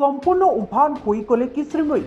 संपूर्ण उभान होईगले कि श्रीमयी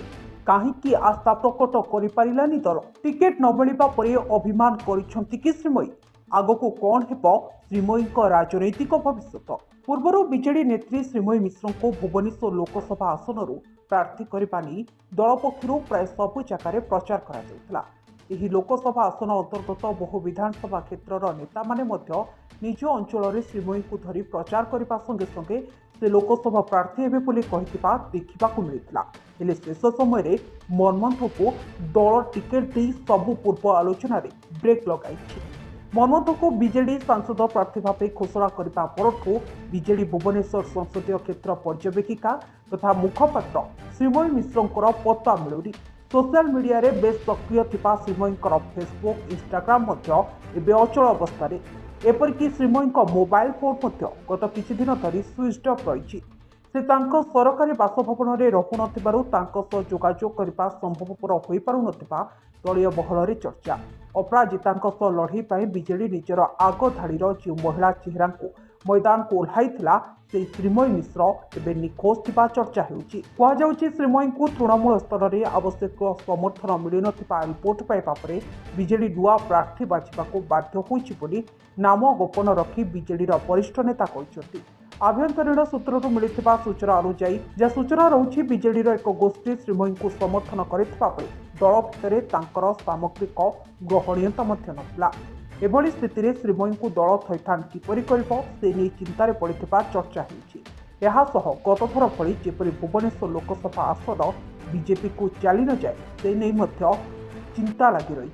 कहीं आस्था प्रकट करिपारिलानी दल टिकेट न मिलवा पर अभिमान करिसेंति कि श्रीमयी आगको कौन हेब श्रीमयी राजनैतिक भविष्य पूर्वर बीजेडी नेत्री श्रीमयी मिश्र को भुवनेश्वर लोकसभा आसन प्रार्थी करने दल पक्षर प्राय सबु जगार प्रचार करा यही लोकसभा आसन अंतर्गत बहु विधानसभा क्षेत्रर नेता माने मध्य निज अंचल श्रीमयी को धरी प्रचार करने संगे संगे से लोकसभा प्रार्थी हेबे बोली कहिथिबा देखिबाकु मिलिथिला। हेले शेष समय मनमोहन को दल टिकेट दे सबु पूर्व आलोचन ब्रेक लगाई। मनमोहन को बीजेडी सांसद प्रार्थी भाव घोषणा करने परठू बीजेडी भुवनेश्वर संसदीय क्षेत्र पर्यवेक्षिका तथा मुखपात्र श्रीमयी मिश्र पत्ता मिलुनी। सोशल मीडिया रे बेस सक्रिय थिबा श्रीमयी फेसबुक इंस्टाग्राम अचल अवस्था एपरिक श्रीमयी मोबाइल फोन गत किछि दिन धरी स्विच ऑफ रही। से सरकारी बासभवन में रहून जोगाजोग करने संभवपर हो पार दलीय बहल चर्चा। अपराजिता लड़ई बीजेडी निजर आग धाड़ीर जो महिला चेहरा को मैदान को ओह्लाइला से श्रीमयी मिश्र एवं निखोज थिबा चर्चा होउछि। कहुछि श्रीमयी को तृणमूल स्तर में आवश्यक समर्थन मिल न रिपोर्ट पाइबा परे बीजेडी नुआ प्रार्थी बाछिबाको बाध्य होइछि बोली नाम गोपन रखी बीजेडी वरिष्ठ नेता कहते। आभ्यंतरीण सूत्रु मिलता सूचना अनुसार जहाँ सूचना रही बीजेडी एक गोष्ठी श्रीमयी को समर्थन करथिबा बेले दल भितर तांकर सामग्रिक ग्रहणीयता नथिला। एभली स्थिति में श्रीमयी को दल थैथान किपरि करिबो से नहीं चिंतार पड़िथिबा चर्चा होइछि। एहासह गतथर भली जेपरि भुवनेश्वर लोकसभा आसन बीजेपी को चली न जाए से नहीं चिंता लगी रही।